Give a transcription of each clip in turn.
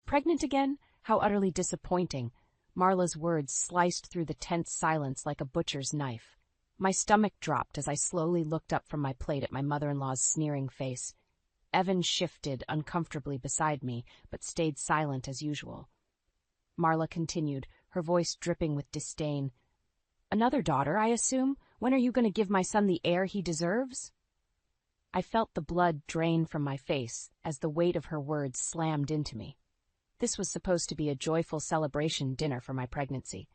Pregnant again? How utterly disappointing. Marla's words sliced through the tense silence like a butcher's knife. My stomach dropped as I slowly looked up from my plate at my mother-in-law's sneering face. Evan shifted uncomfortably beside me, but stayed silent as usual. Marla continued, her voice dripping with disdain. Another daughter, I assume? When are you going to give my son the heir he deserves? I felt the blood drain from my face as the weight of her words slammed into me. This was supposed to be a joyful celebration dinner for my pregnancy,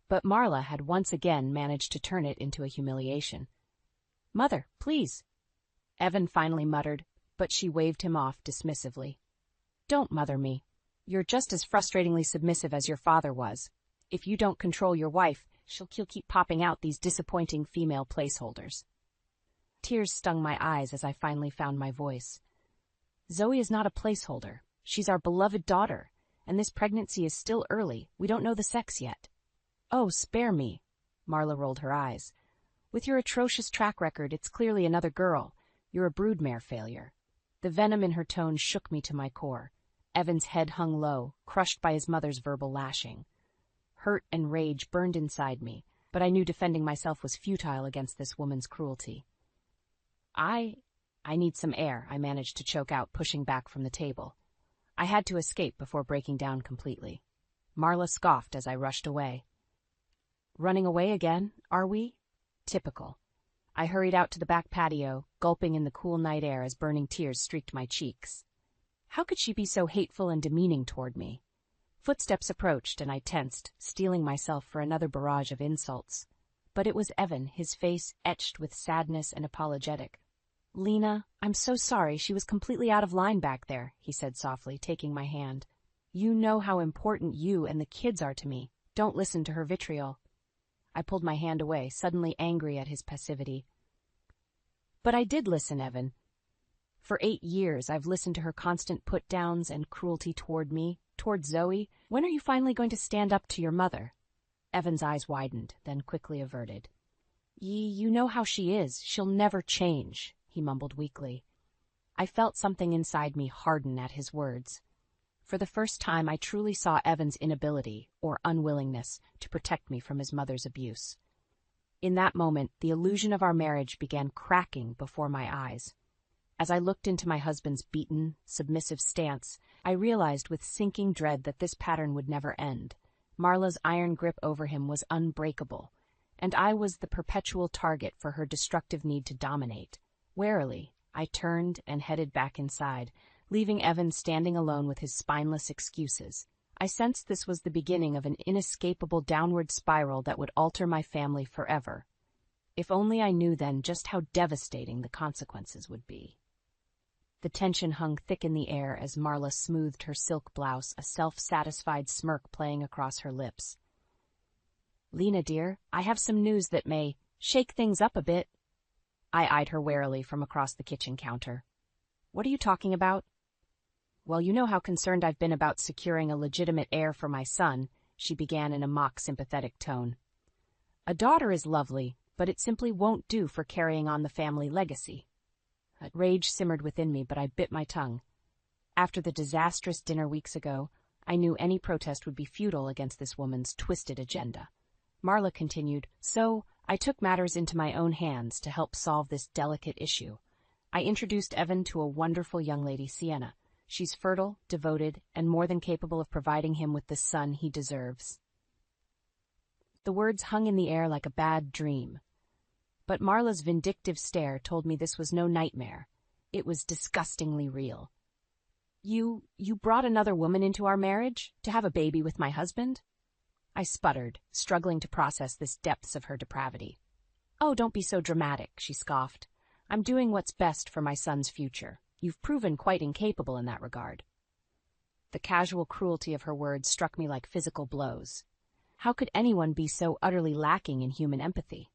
but Marla had once again managed to turn it into a humiliation. Mother, please. Evan finally muttered, but she waved him off dismissively. Don't mother me. You're just as frustratingly submissive as your father was. If you don't control your wife, she'll keep popping out these disappointing female placeholders. Tears stung my eyes as I finally found my voice. Zoe is not a placeholder. She's our beloved daughter, and this pregnancy is still early. We don't know the sex yet. Oh, spare me. Marla rolled her eyes. With your atrocious track record, it's clearly another girl. You're a broodmare failure. The venom in her tone shook me to my core. Evan's head hung low, crushed by his mother's verbal lashing. Hurt and rage burned inside me, but I knew defending myself was futile against this woman's cruelty. I need some air, I managed to choke out, pushing back from the table. I had to escape before breaking down completely. Marla scoffed as I rushed away. Running away again, are we? Typical. I hurried out to the back patio, gulping in the cool night air as burning tears streaked my cheeks. How could she be so hateful and demeaning toward me? Footsteps approached, and I tensed, steeling myself for another barrage of insults. But it was Evan, his face etched with sadness and apologetic. Lena, I'm so sorry, she was completely out of line back there, he said softly, taking my hand. You know how important you and the kids are to me. Don't listen to her vitriol. I pulled my hand away, suddenly angry at his passivity. But I did listen, Evan. For 8 years, I've listened to her constant put-downs and cruelty toward me, toward Zoe. When are you finally going to stand up to your mother? Evan's eyes widened, then quickly averted. You know how she is. She'll never change, he mumbled weakly. I felt something inside me harden at his words. For the first time, I truly saw Evan's inability, or unwillingness, to protect me from his mother's abuse. In that moment, the illusion of our marriage began cracking before my eyes. As I looked into my husband's beaten, submissive stance, I realized with sinking dread that this pattern would never end. Marla's iron grip over him was unbreakable, and I was the perpetual target for her destructive need to dominate. Warily, I turned and headed back inside, leaving Evan standing alone with his spineless excuses. I sensed this was the beginning of an inescapable downward spiral that would alter my family forever. If only I knew then just how devastating the consequences would be. The tension hung thick in the air as Marla smoothed her silk blouse, a self-satisfied smirk playing across her lips. Lena, dear, I have some news that may shake things up a bit. I eyed her warily from across the kitchen counter. What are you talking about? Well, you know how concerned I've been about securing a legitimate heir for my son, she began in a mock-sympathetic tone. A daughter is lovely, but it simply won't do for carrying on the family legacy. Rage simmered within me, but I bit my tongue. After the disastrous dinner weeks ago, I knew any protest would be futile against this woman's twisted agenda. Marla continued, so I took matters into my own hands to help solve this delicate issue. I introduced Evan to a wonderful young lady, Sienna. She's fertile, devoted, and more than capable of providing him with the son he deserves. The words hung in the air like a bad dream. But Marla's vindictive stare told me this was no nightmare. It was disgustingly real. You brought another woman into our marriage to have a baby with my husband? I sputtered, struggling to process this depths of her depravity. Oh, don't be so dramatic, she scoffed. I'm doing what's best for my son's future. You've proven quite incapable in that regard. The casual cruelty of her words struck me like physical blows. How could anyone be so utterly lacking in human empathy?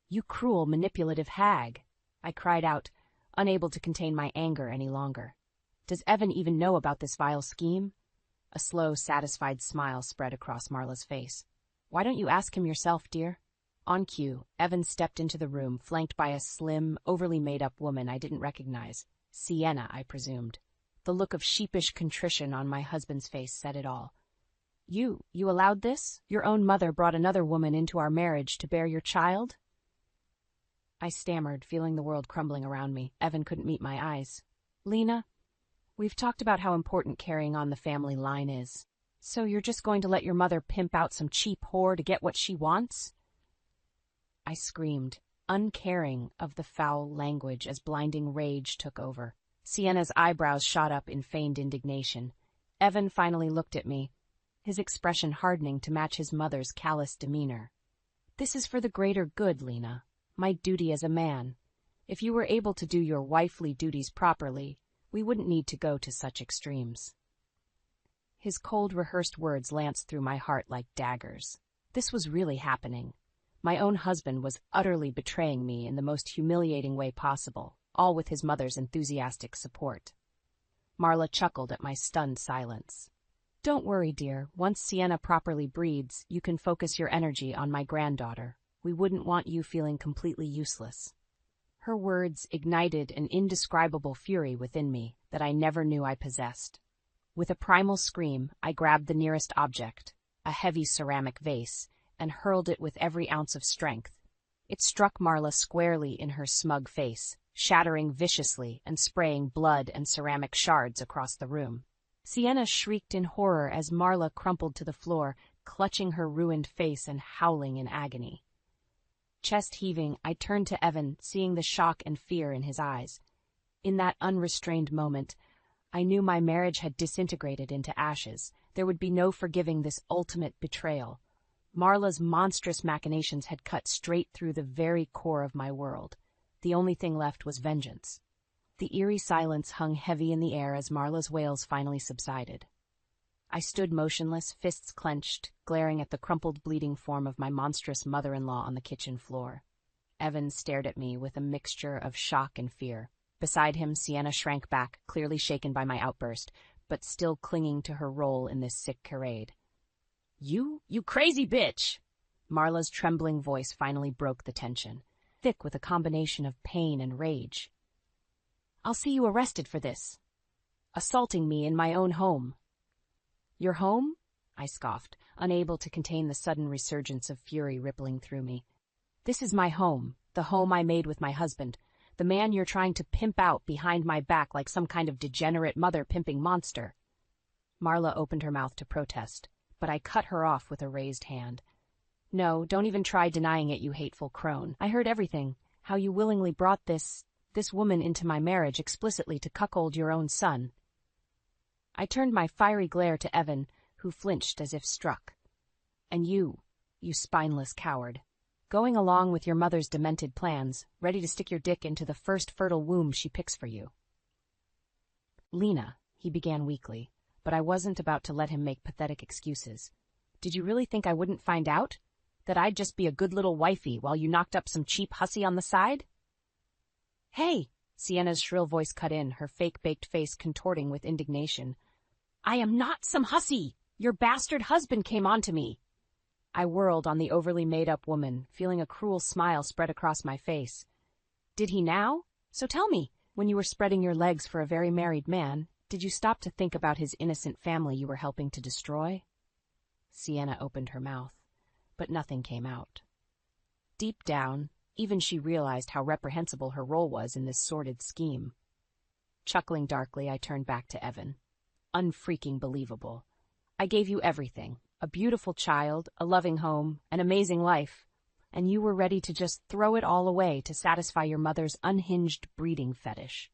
You cruel, manipulative hag, I cried out, unable to contain my anger any longer. Does Evan even know about this vile scheme? A slow, satisfied smile spread across Marla's face. Why don't you ask him yourself, dear? On cue, Evan stepped into the room, flanked by a slim, overly made-up woman I didn't recognize. Sienna, I presumed. The look of sheepish contrition on my husband's face said it all. You allowed this? Your own mother brought another woman into our marriage to bear your child? I stammered, feeling the world crumbling around me. Evan couldn't meet my eyes. Lena, we've talked about how important carrying on the family line is. So you're just going to let your mother pimp out some cheap whore to get what she wants? I screamed, uncaring of the foul language as blinding rage took over. Sienna's eyebrows shot up in feigned indignation. Evan finally looked at me, his expression hardening to match his mother's callous demeanor. This is for the greater good, Lena. My duty as a man. If you were able to do your wifely duties properly, we wouldn't need to go to such extremes. His cold, rehearsed words lanced through my heart like daggers. This was really happening. My own husband was utterly betraying me in the most humiliating way possible, all with his mother's enthusiastic support. Marla chuckled at my stunned silence. Don't worry, dear. Once Sienna properly breeds, you can focus your energy on my granddaughter. We wouldn't want you feeling completely useless. Her words ignited an indescribable fury within me that I never knew I possessed. With a primal scream, I grabbed the nearest object, a heavy ceramic vase, and hurled it with every ounce of strength. It struck Marla squarely in her smug face, shattering viciously and spraying blood and ceramic shards across the room. Sienna shrieked in horror as Marla crumpled to the floor, clutching her ruined face and howling in agony. Chest heaving, I turned to Evan, seeing the shock and fear in his eyes. In that unrestrained moment, I knew my marriage had disintegrated into ashes. There would be no forgiving this ultimate betrayal. Marla's monstrous machinations had cut straight through the very core of my world. The only thing left was vengeance. The eerie silence hung heavy in the air as Marla's wails finally subsided. I stood motionless, fists clenched, glaring at the crumpled, bleeding form of my monstrous mother-in-law on the kitchen floor. Evan stared at me with a mixture of shock and fear. Beside him, Sienna shrank back, clearly shaken by my outburst, but still clinging to her role in this sick charade. You crazy bitch! Marla's trembling voice finally broke the tension, thick with a combination of pain and rage. I'll see you arrested for this. Assaulting me in my own home. Your home? I scoffed, unable to contain the sudden resurgence of fury rippling through me. This is my home, the home I made with my husband, the man you're trying to pimp out behind my back like some kind of degenerate mother-pimping monster. Marla opened her mouth to protest, but I cut her off with a raised hand. No, don't even try denying it, you hateful crone. I heard everything, how you willingly brought this woman into my marriage explicitly to cuckold your own son. I turned my fiery glare to Evan, who flinched as if struck. And you spineless coward, going along with your mother's demented plans, ready to stick your dick into the first fertile womb she picks for you. Lena, he began weakly, but I wasn't about to let him make pathetic excuses. Did you really think I wouldn't find out? That I'd just be a good little wifey while you knocked up some cheap hussy on the side? Hey! Sienna's shrill voice cut in, her fake-baked face contorting with indignation. I am not some hussy! Your bastard husband came on to me! I whirled on the overly made-up woman, feeling a cruel smile spread across my face. Did he now? So tell me, when you were spreading your legs for a very married man, did you stop to think about his innocent family you were helping to destroy? Sienna opened her mouth, but nothing came out. Deep down, even she realized how reprehensible her role was in this sordid scheme. Chuckling darkly, I turned back to Evan. Unfreaking believable. I gave you everything. A beautiful child, a loving home, an amazing life, and you were ready to just throw it all away to satisfy your mother's unhinged breeding fetish.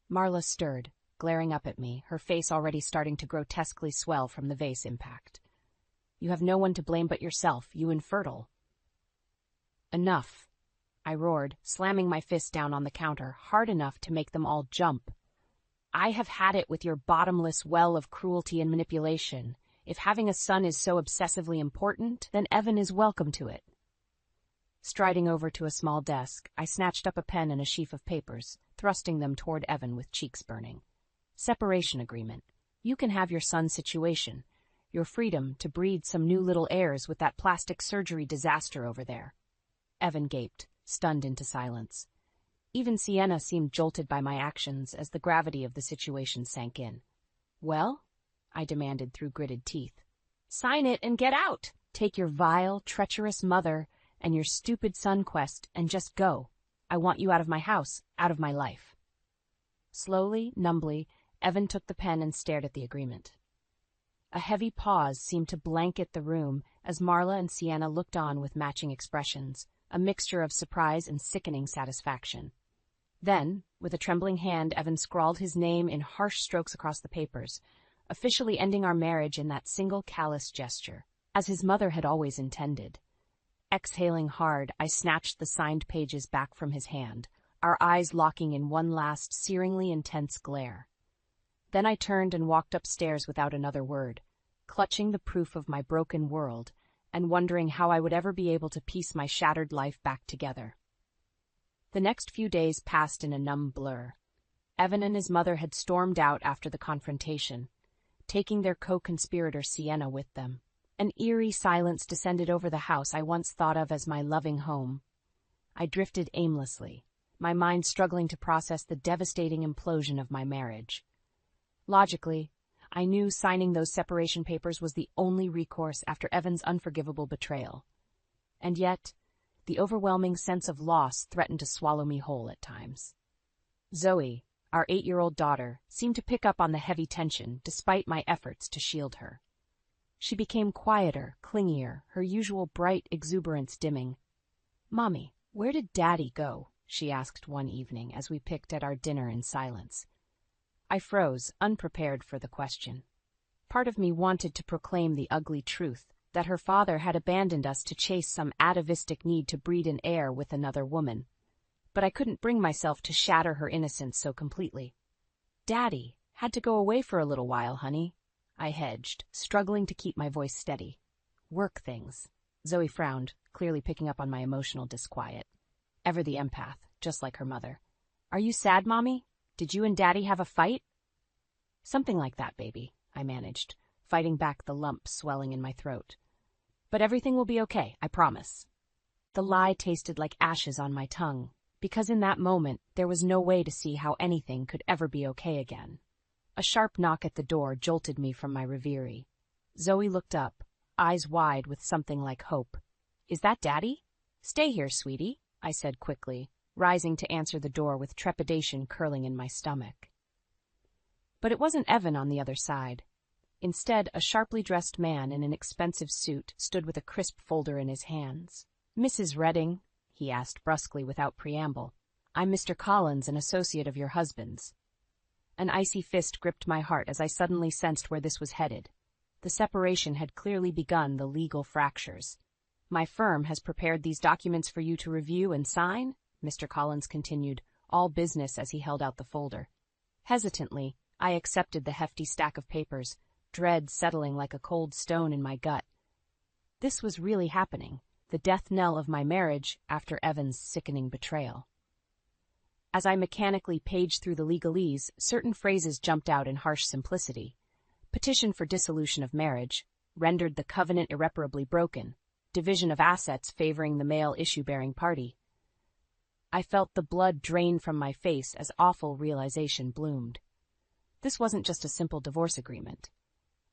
Marla stirred, glaring up at me, her face already starting to grotesquely swell from the vase impact. You have no one to blame but yourself, you infertile. Enough, I roared, slamming my fist down on the counter, hard enough to make them all jump. I have had it with your bottomless well of cruelty and manipulation. If having a son is so obsessively important, then Evan is welcome to it. Striding over to a small desk, I snatched up a pen and a sheaf of papers, thrusting them toward Evan with cheeks burning. Separation agreement. You can have your son's situation, your freedom to breed some new little heirs with that plastic surgery disaster over there. Evan gaped, stunned into silence. Even Sienna seemed jolted by my actions as the gravity of the situation sank in. "Well?" I demanded through gritted teeth. "Sign it and get out! Take your vile, treacherous mother and your stupid son quest and just go. I want you out of my house, out of my life." Slowly, numbly, Evan took the pen and stared at the agreement. A heavy pause seemed to blanket the room as Marla and Sienna looked on with matching expressions, a mixture of surprise and sickening satisfaction. Then, with a trembling hand, Evan scrawled his name in harsh strokes across the papers, officially ending our marriage in that single callous gesture, as his mother had always intended. Exhaling hard, I snatched the signed pages back from his hand, our eyes locking in one last, searingly intense glare. Then I turned and walked upstairs without another word, clutching the proof of my broken world and wondering how I would ever be able to piece my shattered life back together. The next few days passed in a numb blur. Evan and his mother had stormed out after the confrontation, taking their co-conspirator Sienna with them. An eerie silence descended over the house I once thought of as my loving home. I drifted aimlessly, my mind struggling to process the devastating implosion of my marriage. Logically, I knew signing those separation papers was the only recourse after Evan's unforgivable betrayal. And yet, the overwhelming sense of loss threatened to swallow me whole at times. Zoe, our 8-year-old daughter, seemed to pick up on the heavy tension despite my efforts to shield her. She became quieter, clingier, her usual bright exuberance dimming. "Mommy, where did Daddy go?" she asked one evening as we picked at our dinner in silence. I froze, unprepared for the question. Part of me wanted to proclaim the ugly truth, that her father had abandoned us to chase some atavistic need to breed an heir with another woman. But I couldn't bring myself to shatter her innocence so completely. "Daddy had to go away for a little while, honey," I hedged, struggling to keep my voice steady. "Work things." Zoe frowned, clearly picking up on my emotional disquiet. Ever the empath, just like her mother. "Are you sad, Mommy? Did you and Daddy have a fight?" "Something like that, baby," I managed, fighting back the lump swelling in my throat. "But everything will be okay, I promise." The lie tasted like ashes on my tongue, because in that moment there was no way to see how anything could ever be okay again. A sharp knock at the door jolted me from my reverie. Zoe looked up, eyes wide with something like hope. "Is that Daddy?" "Stay here, sweetie," I said quickly, rising to answer the door with trepidation curling in my stomach. But it wasn't Evan on the other side. Instead, a sharply dressed man in an expensive suit stood with a crisp folder in his hands. "Mrs. Redding," he asked brusquely without preamble, "I'm Mr. Collins, an associate of your husband's." An icy fist gripped my heart as I suddenly sensed where this was headed. The separation had clearly begun the legal fractures. "My firm has prepared these documents for you to review and sign," Mr. Collins continued, all business as he held out the folder. Hesitantly, I accepted the hefty stack of papers, dread settling like a cold stone in my gut. This was really happening, the death knell of my marriage after Evan's sickening betrayal. As I mechanically paged through the legalese, certain phrases jumped out in harsh simplicity. Petition for dissolution of marriage, rendered the covenant irreparably broken, division of assets favoring the male issue-bearing party. I felt the blood drain from my face as awful realization bloomed. This wasn't just a simple divorce agreement.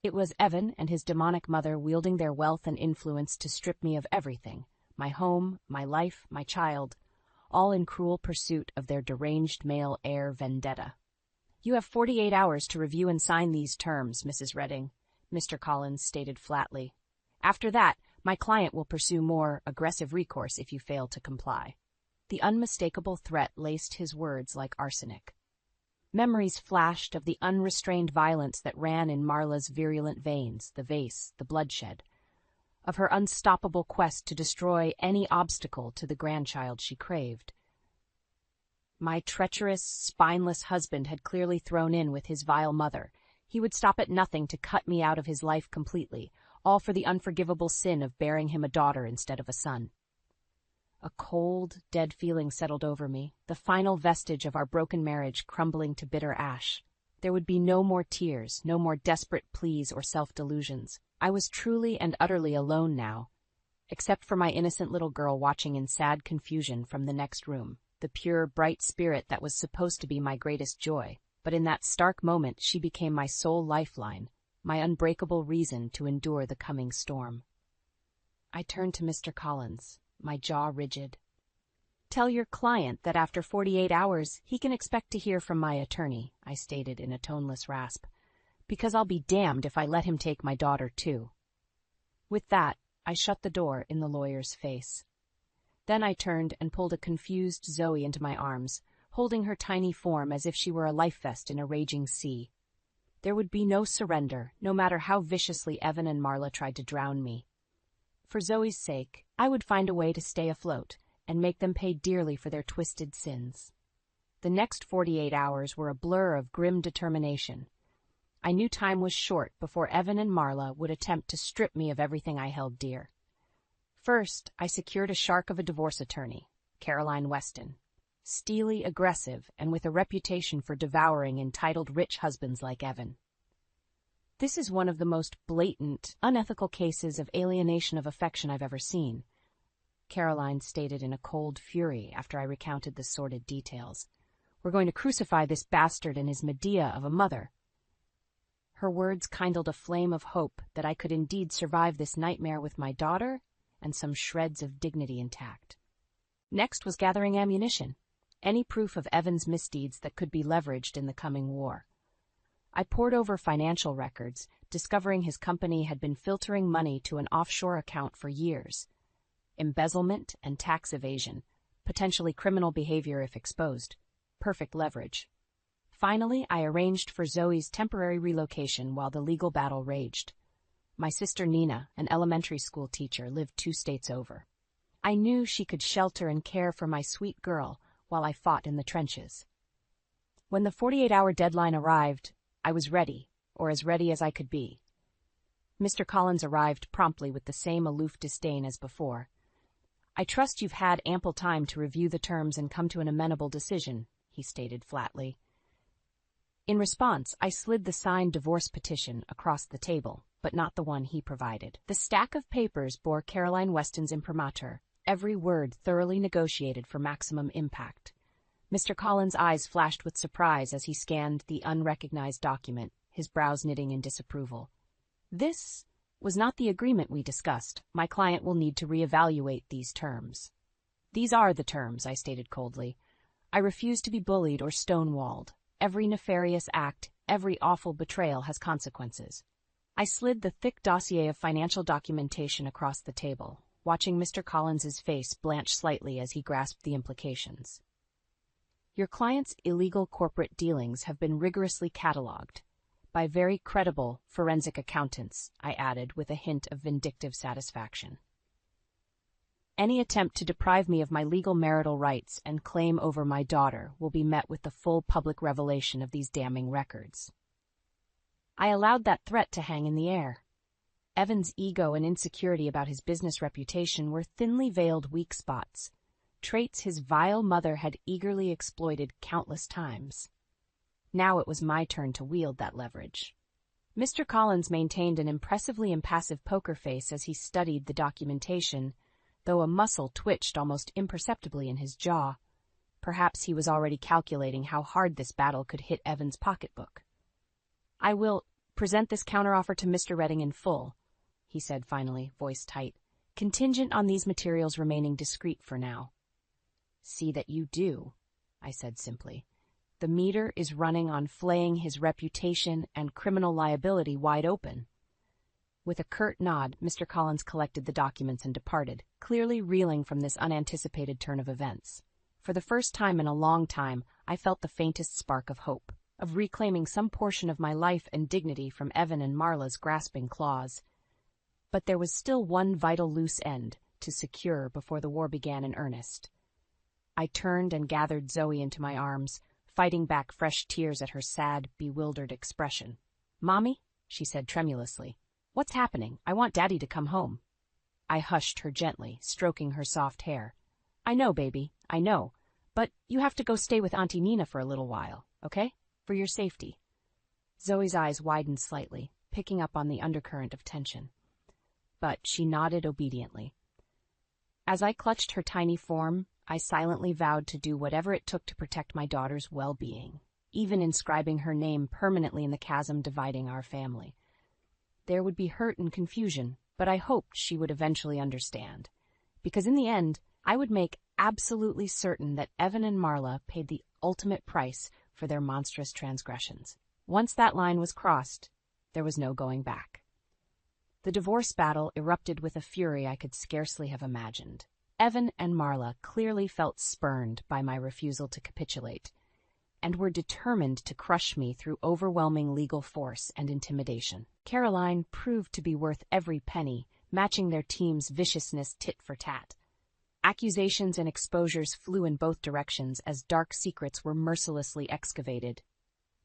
It was Evan and his demonic mother wielding their wealth and influence to strip me of everything, my home, my life, my child, all in cruel pursuit of their deranged male heir vendetta. "You have 48 hours to review and sign these terms, Mrs. Redding," Mr. Collins stated flatly. "After that, my client will pursue more aggressive recourse if you fail to comply." The unmistakable threat laced his words like arsenic. Memories flashed of the unrestrained violence that ran in Marla's virulent veins, the vase, the bloodshed, of her unstoppable quest to destroy any obstacle to the grandchild she craved. My treacherous, spineless husband had clearly thrown in with his vile mother. He would stop at nothing to cut me out of his life completely, all for the unforgivable sin of bearing him a daughter instead of a son. A cold, dead feeling settled over me, the final vestige of our broken marriage crumbling to bitter ash. There would be no more tears, no more desperate pleas or self-delusions. I was truly and utterly alone now, except for my innocent little girl watching in sad confusion from the next room. the pure, bright spirit that was supposed to be my greatest joy, but in that stark moment she became my sole lifeline, my unbreakable reason to endure the coming storm. I turned to Mr. Collins, my jaw rigid. "Tell your client that after 48 hours he can expect to hear from my attorney," I stated in a toneless rasp, "because I'll be damned if I let him take my daughter too." With that, I shut the door in the lawyer's face. Then I turned and pulled a confused Zoe into my arms, holding her tiny form as if she were a life vest in a raging sea. There would be no surrender, no matter how viciously Evan and Marla tried to drown me. For Zoe's sake, I would find a way to stay afloat and make them pay dearly for their twisted sins. The next 48 hours were a blur of grim determination. I knew time was short before Evan and Marla would attempt to strip me of everything I held dear. First, I secured a shark of a divorce attorney, Caroline Weston. Steely, aggressive, and with a reputation for devouring entitled rich husbands like Evan. "This is one of the most blatant, unethical cases of alienation of affection I've ever seen," Caroline stated in a cold fury after I recounted the sordid details. "We're going to crucify this bastard and his Medea of a mother." Her words kindled a flame of hope that I could indeed survive this nightmare with my daughter and some shreds of dignity intact. Next was gathering ammunition, any proof of Evan's misdeeds that could be leveraged in the coming war. I pored over financial records, discovering his company had been filtering money to an offshore account for years. Embezzlement and tax evasion, potentially criminal behavior if exposed. Perfect leverage. Finally, I arranged for Zoe's temporary relocation while the legal battle raged. My sister Nina, an elementary school teacher, lived 2 states over. I knew she could shelter and care for my sweet girl while I fought in the trenches. When the 48-hour deadline arrived, I was ready, or as ready as I could be. Mr. Collins arrived promptly with the same aloof disdain as before. "I trust you've had ample time to review the terms and come to an amenable decision," he stated flatly. In response, I slid the signed divorce petition across the table, but not the one he provided. The stack of papers bore Caroline Weston's imprimatur, every word thoroughly negotiated for maximum impact. Mr. Collins' eyes flashed with surprise as he scanned the unrecognized document, his brows knitting in disapproval. "This was not the agreement we discussed. My client will need to reevaluate these terms." "These are the terms," I stated coldly. "I refuse to be bullied or stonewalled. Every nefarious act, every awful betrayal has consequences." I slid the thick dossier of financial documentation across the table, watching Mr. Collins's face blanch slightly as he grasped the implications. "Your client's illegal corporate dealings have been rigorously catalogued by very credible forensic accountants," I added with a hint of vindictive satisfaction. "Any attempt to deprive me of my legal marital rights and claim over my daughter will be met with the full public revelation of these damning records." I allowed that threat to hang in the air. Evan's ego and insecurity about his business reputation were thinly veiled weak spots, traits his vile mother had eagerly exploited countless times. Now it was my turn to wield that leverage. Mr. Collins maintained an impressively impassive poker face as he studied the documentation, though a muscle twitched almost imperceptibly in his jaw. Perhaps he was already calculating how hard this battle could hit Evan's pocketbook. "I will present this counteroffer to Mr. Redding in full," he said finally, voice tight, "contingent on these materials remaining discreet for now." "See that you do," I said simply. "The meter is running on flaying his reputation and criminal liability wide open." With a curt nod, Mr. Collins collected the documents and departed, clearly reeling from this unanticipated turn of events. For the first time in a long time, I felt the faintest spark of hope, of reclaiming some portion of my life and dignity from Evan and Marla's grasping claws. But there was still one vital loose end to secure before the war began in earnest. I turned and gathered Zoe into my arms, fighting back fresh tears at her sad, bewildered expression. "Mommy," she said tremulously, "what's happening? I want Daddy to come home." I hushed her gently, stroking her soft hair. "I know, baby, I know, but you have to go stay with Auntie Nina for a little while, okay? For your safety." Zoe's eyes widened slightly, picking up on the undercurrent of tension. But she nodded obediently. As I clutched her tiny form, I silently vowed to do whatever it took to protect my daughter's well-being, even inscribing her name permanently in the chasm dividing our family. There would be hurt and confusion, but I hoped she would eventually understand, because in the end, I would make absolutely certain that Evan and Marla paid the ultimate price for their monstrous transgressions. Once that line was crossed, there was no going back. The divorce battle erupted with a fury I could scarcely have imagined. Evan and Marla clearly felt spurned by my refusal to capitulate, and were determined to crush me through overwhelming legal force and intimidation. Caroline proved to be worth every penny, matching their team's viciousness tit for tat. Accusations and exposures flew in both directions as dark secrets were mercilessly excavated.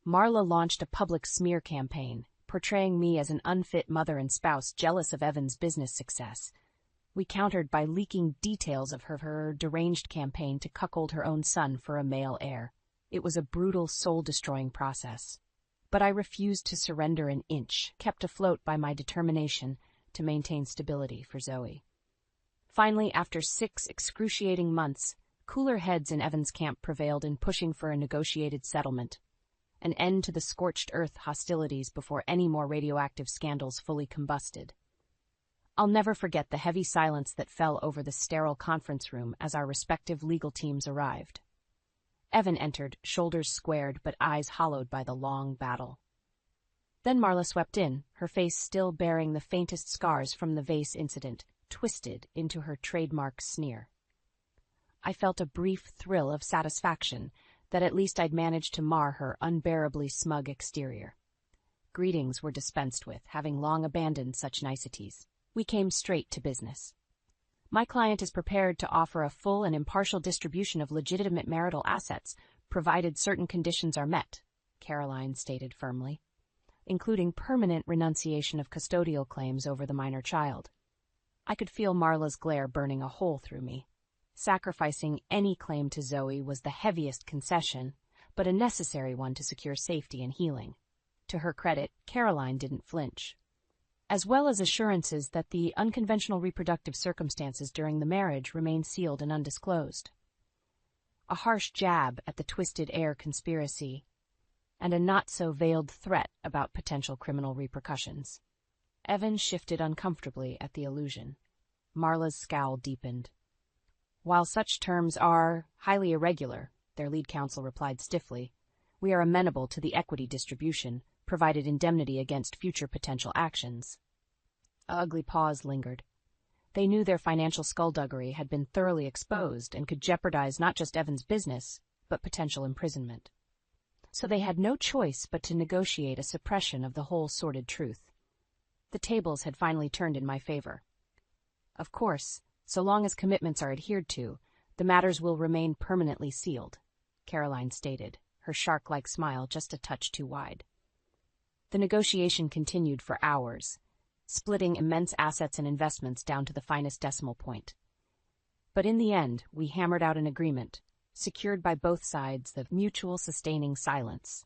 Marla launched a public smear campaign, portraying me as an unfit mother and spouse jealous of Evan's business success. We countered by leaking details of her deranged campaign to cuckold her own son for a male heir. It was a brutal, soul-destroying process. But I refused to surrender an inch, kept afloat by my determination to maintain stability for Zoe. Finally, after 6 excruciating months, cooler heads in Evan's camp prevailed in pushing for a negotiated settlement, an end to the scorched earth hostilities before any more radioactive scandals fully combusted. I'll never forget the heavy silence that fell over the sterile conference room as our respective legal teams arrived. Evan entered, shoulders squared but eyes hollowed by the long battle. Then Marla swept in, her face still bearing the faintest scars from the vase incident, twisted into her trademark sneer. I felt a brief thrill of satisfaction that at least I'd managed to mar her unbearably smug exterior. Greetings were dispensed with, having long abandoned such niceties. We came straight to business. My client is prepared to offer a full and impartial distribution of legitimate marital assets, provided certain conditions are met, Caroline stated firmly, including permanent renunciation of custodial claims over the minor child. I could feel Marla's glare burning a hole through me. Sacrificing any claim to Zoe was the heaviest concession, but a necessary one to secure safety and healing. To her credit, Caroline didn't flinch, as well as assurances that the unconventional reproductive circumstances during the marriage remained sealed and undisclosed. A harsh jab at the twisted heir conspiracy, and a not-so-veiled threat about potential criminal repercussions. Evan shifted uncomfortably at the allusion. Marla's scowl deepened. While such terms are highly irregular, their lead counsel replied stiffly, we are amenable to the equity distribution, provided indemnity against future potential actions. A ugly pause lingered. They knew their financial skullduggery had been thoroughly exposed and could jeopardize not just Evan's business, but potential imprisonment. So they had no choice but to negotiate a suppression of the whole sordid truth. The tables had finally turned in my favor. Of course, so long as commitments are adhered to, the matters will remain permanently sealed, Caroline stated, her shark-like smile just a touch too wide. The negotiation continued for hours, splitting immense assets and investments down to the finest decimal point. But in the end, we hammered out an agreement, secured by both sides of mutual sustaining silence.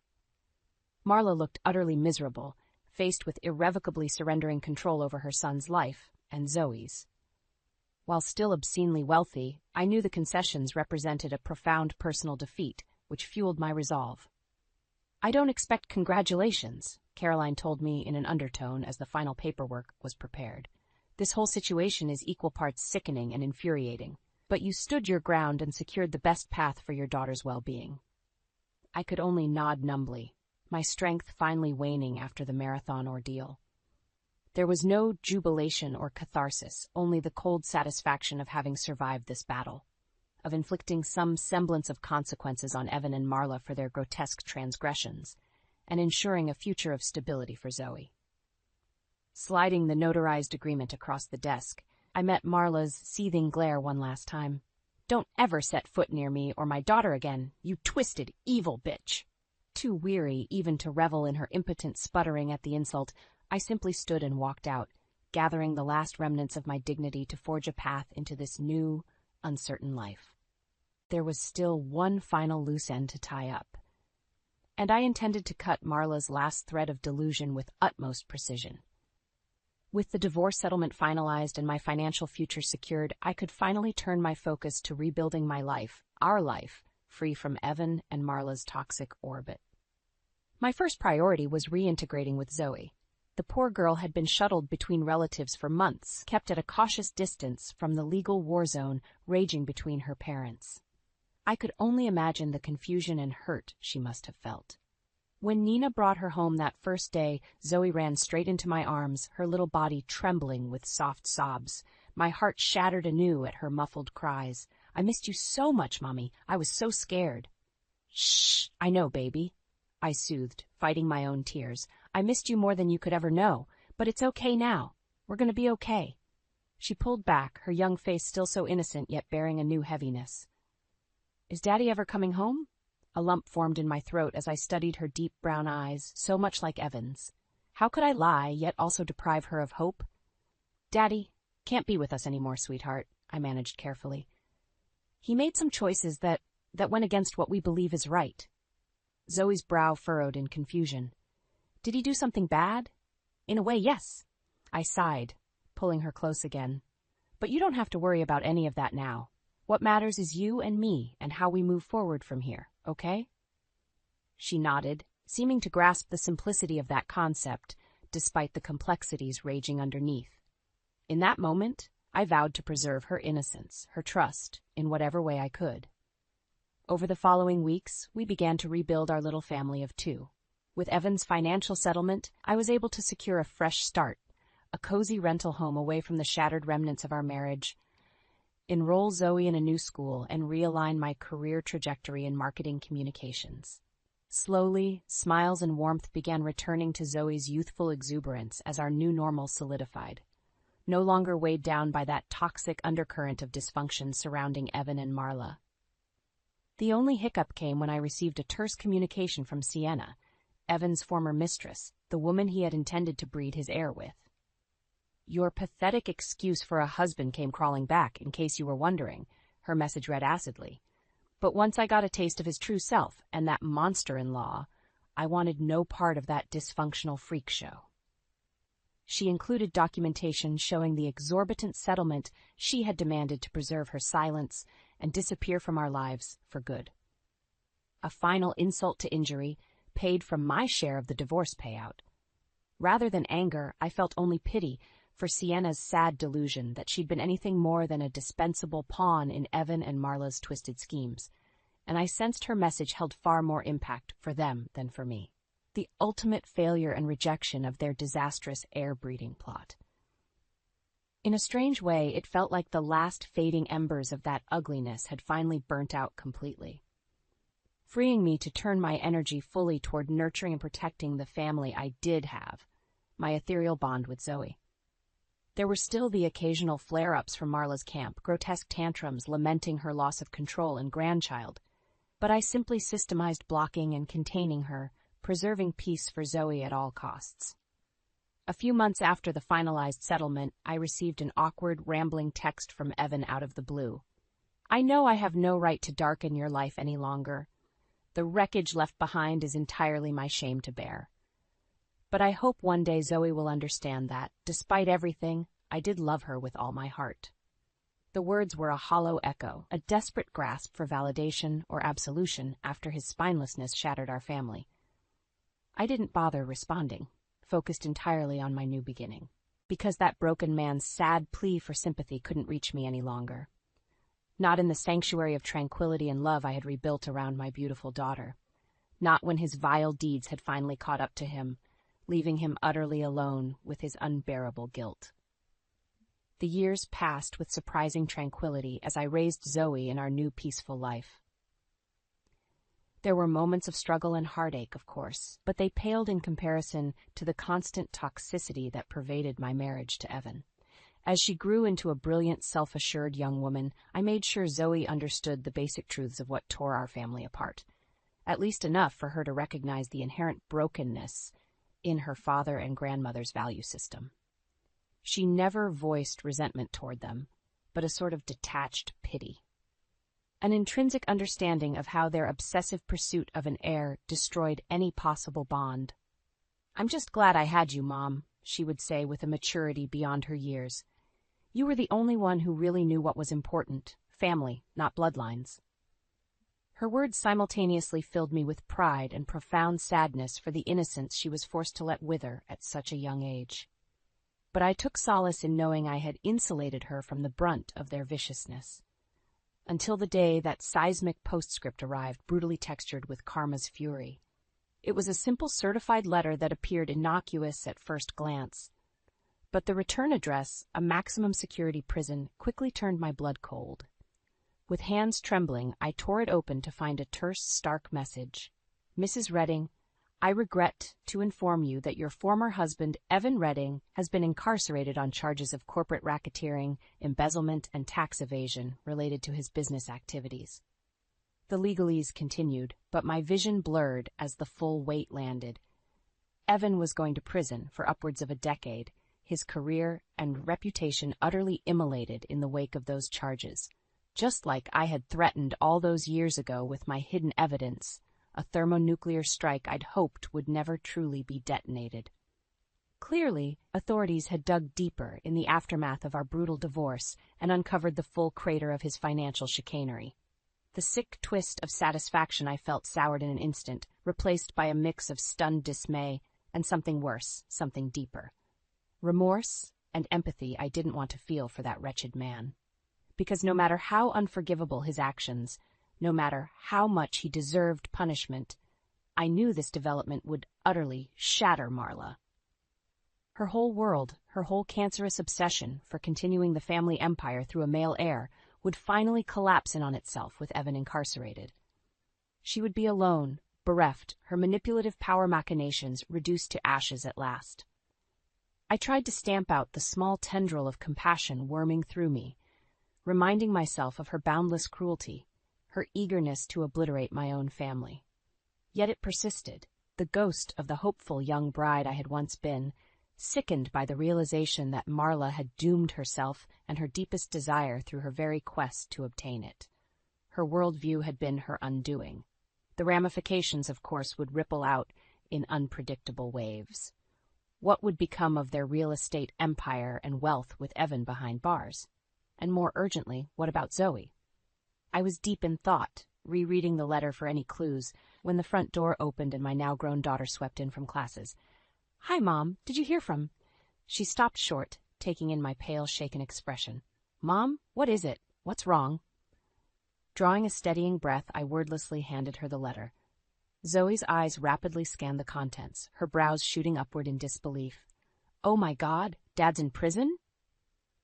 Marla looked utterly miserable, faced with irrevocably surrendering control over her son's life and Zoe's. While still obscenely wealthy, I knew the concessions represented a profound personal defeat, which fueled my resolve. I don't expect congratulations, Caroline told me in an undertone as the final paperwork was prepared. This whole situation is equal parts sickening and infuriating, but you stood your ground and secured the best path for your daughter's well-being. I could only nod numbly, my strength finally waning after the marathon ordeal. There was no jubilation or catharsis, only the cold satisfaction of having survived this battle, of inflicting some semblance of consequences on Evan and Marla for their grotesque transgressions, and ensuring a future of stability for Zoe. Sliding the notarized agreement across the desk, I met Marla's seething glare one last time. Don't ever set foot near me or my daughter again, you twisted, evil bitch. Too weary even to revel in her impotent sputtering at the insult, I simply stood and walked out, gathering the last remnants of my dignity to forge a path into this new, uncertain life. There was still one final loose end to tie up, and I intended to cut Marla's last thread of delusion with utmost precision. With the divorce settlement finalized and my financial future secured, I could finally turn my focus to rebuilding my life, our life, free from Evan and Marla's toxic orbit. My first priority was reintegrating with Zoe. The poor girl had been shuttled between relatives for months, kept at a cautious distance from the legal war zone raging between her parents. I could only imagine the confusion and hurt she must have felt. When Nina brought her home that first day, Zoe ran straight into my arms, her little body trembling with soft sobs. My heart shattered anew at her muffled cries. "I missed you so much, Mommy. I was so scared." "Shh, I know, baby," I soothed, fighting my own tears. "I missed you more than you could ever know, but it's okay now. We're going to be okay." She pulled back, her young face still so innocent yet bearing a new heaviness. "Is Daddy ever coming home?" A lump formed in my throat as I studied her deep brown eyes, so much like Evan's. How could I lie, yet also deprive her of hope? "Daddy can't be with us anymore, sweetheart," I managed carefully. "He made some choices that went against what we believe is right." Zoe's brow furrowed in confusion. "Did he do something bad?" "In a way, yes." I sighed, pulling her close again. "But you don't have to worry about any of that now. What matters is you and me and how we move forward from here, okay?" She nodded, seeming to grasp the simplicity of that concept, despite the complexities raging underneath. In that moment, I vowed to preserve her innocence, her trust, in whatever way I could. Over the following weeks, we began to rebuild our little family of two. With Evan's financial settlement, I was able to secure a fresh start, a cozy rental home away from the shattered remnants of our marriage, enroll Zoe in a new school, and realign my career trajectory in marketing communications. Slowly, smiles and warmth began returning to Zoe's youthful exuberance as our new normal solidified, no longer weighed down by that toxic undercurrent of dysfunction surrounding Evan and Marla. The only hiccup came when I received a terse communication from Sienna, Evan's former mistress, the woman he had intended to breed his heir with. "Your pathetic excuse for a husband came crawling back, in case you were wondering," her message read acidly. "But once I got a taste of his true self and that monster-in-law, I wanted no part of that dysfunctional freak show." She included documentation showing the exorbitant settlement she had demanded to preserve her silence and disappear from our lives for good. A final insult to injury, paid from my share of the divorce payout. Rather than anger, I felt only pity for Sienna's sad delusion that she'd been anything more than a dispensable pawn in Evan and Marla's twisted schemes, and I sensed her message held far more impact for them than for me. The ultimate failure and rejection of their disastrous heir-breeding plot. In a strange way, it felt like the last fading embers of that ugliness had finally burnt out completely, freeing me to turn my energy fully toward nurturing and protecting the family I did have, my ethereal bond with Zoe. There were still the occasional flare-ups from Marla's camp, grotesque tantrums lamenting her loss of control and grandchild, but I simply systemized blocking and containing her, preserving peace for Zoe at all costs. A few months after the finalized settlement, I received an awkward, rambling text from Evan out of the blue. "I know I have no right to darken your life any longer. The wreckage left behind is entirely my shame to bear. But I hope one day Zoe will understand that, despite everything, I did love her with all my heart." The words were a hollow echo, a desperate grasp for validation or absolution after his spinelessness shattered our family. I didn't bother responding, focused entirely on my new beginning, because that broken man's sad plea for sympathy couldn't reach me any longer. Not in the sanctuary of tranquility and love I had rebuilt around my beautiful daughter. Not when his vile deeds had finally caught up to him, leaving him utterly alone with his unbearable guilt. The years passed with surprising tranquility as I raised Zoe in our new peaceful life. There were moments of struggle and heartache, of course, but they paled in comparison to the constant toxicity that pervaded my marriage to Evan. As she grew into a brilliant, self-assured young woman, I made sure Zoe understood the basic truths of what tore our family apart, at least enough for her to recognize the inherent brokenness in her father and grandmother's value system. She never voiced resentment toward them, but a sort of detached pity. An intrinsic understanding of how their obsessive pursuit of an heir destroyed any possible bond. "I'm just glad I had you, Mom," she would say with a maturity beyond her years. You were the only one who really knew what was important. Family, not bloodlines. Her words simultaneously filled me with pride and profound sadness for the innocence she was forced to let wither at such a young age. But I took solace in knowing I had insulated her from the brunt of their viciousness. Until the day that seismic postscript arrived, brutally textured with karma's fury. It was a simple certified letter that appeared innocuous at first glance. But the return address, a maximum security prison, quickly turned my blood cold. With hands trembling, I tore it open to find a terse, stark message. Mrs. Redding, I regret to inform you that your former husband, Evan Redding, has been incarcerated on charges of corporate racketeering, embezzlement, and tax evasion related to his business activities. The legalese continued, but my vision blurred as the full weight landed. Evan was going to prison for upwards of a decade, his career and reputation utterly immolated in the wake of those charges. Just like I had threatened all those years ago with my hidden evidence, a thermonuclear strike I'd hoped would never truly be detonated. Clearly, authorities had dug deeper in the aftermath of our brutal divorce and uncovered the full crater of his financial chicanery. The sick twist of satisfaction I felt soured in an instant, replaced by a mix of stunned dismay and something worse, something deeper. Remorse and empathy I didn't want to feel for that wretched man. Because no matter how unforgivable his actions, no matter how much he deserved punishment, I knew this development would utterly shatter Marla. Her whole world, her whole cancerous obsession for continuing the family empire through a male heir, would finally collapse in on itself with Evan incarcerated. She would be alone, bereft, her manipulative power machinations reduced to ashes at last. I tried to stamp out the small tendril of compassion worming through me, reminding myself of her boundless cruelty, her eagerness to obliterate my own family. Yet it persisted, the ghost of the hopeful young bride I had once been, sickened by the realization that Marla had doomed herself and her deepest desire through her very quest to obtain it. Her worldview had been her undoing. The ramifications, of course, would ripple out in unpredictable waves. What would become of their real estate empire and wealth with Evan behind bars? And more urgently, what about Zoe? I was deep in thought, rereading the letter for any clues, when the front door opened and my now-grown daughter swept in from classes. "Hi, Mom. Did you hear from—" She stopped short, taking in my pale, shaken expression. "Mom, what is it? What's wrong?" Drawing a steadying breath, I wordlessly handed her the letter. Zoe's eyes rapidly scanned the contents, her brows shooting upward in disbelief. "Oh my God, Dad's in prison?"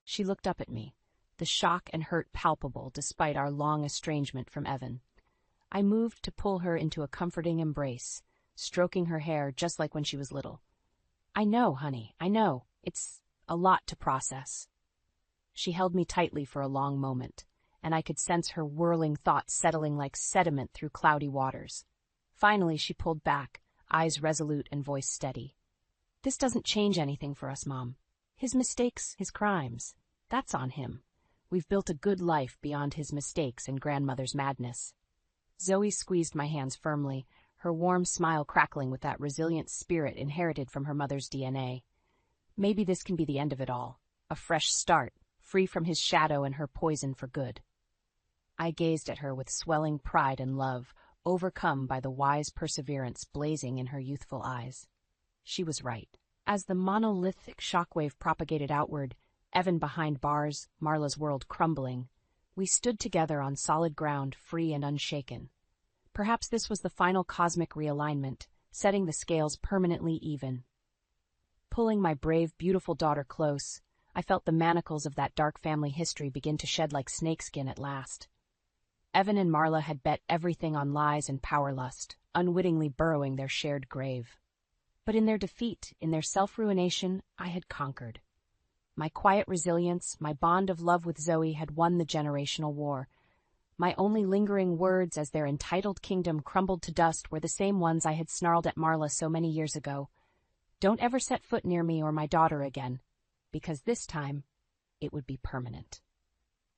She looked up at me, the shock and hurt palpable despite our long estrangement from Evan. I moved to pull her into a comforting embrace, stroking her hair just like when she was little. "I know, honey, I know. It's a lot to process." She held me tightly for a long moment, and I could sense her whirling thoughts settling like sediment through cloudy waters. Finally, she pulled back, eyes resolute and voice steady. "This doesn't change anything for us, Mom. His mistakes, his crimes, that's on him. We've built a good life beyond his mistakes and grandmother's madness." Zoe squeezed my hands firmly, her warm smile crackling with that resilient spirit inherited from her mother's DNA. Maybe this can be the end of it all, a fresh start, free from his shadow and her poison for good. I gazed at her with swelling pride and love, overcome by the wise perseverance blazing in her youthful eyes. She was right. As the monolithic shockwave propagated outward, Evan behind bars, Marla's world crumbling, we stood together on solid ground, free and unshaken. Perhaps this was the final cosmic realignment, setting the scales permanently even. Pulling my brave, beautiful daughter close, I felt the manacles of that dark family history begin to shed like snakeskin at last. Evan and Marla had bet everything on lies and power lust, unwittingly burrowing their shared grave. But in their defeat, in their self-ruination, I had conquered. My quiet resilience, my bond of love with Zoe had won the generational war. My only lingering words as their entitled kingdom crumbled to dust were the same ones I had snarled at Marla so many years ago. "Don't ever set foot near me or my daughter again, because this time it would be permanent."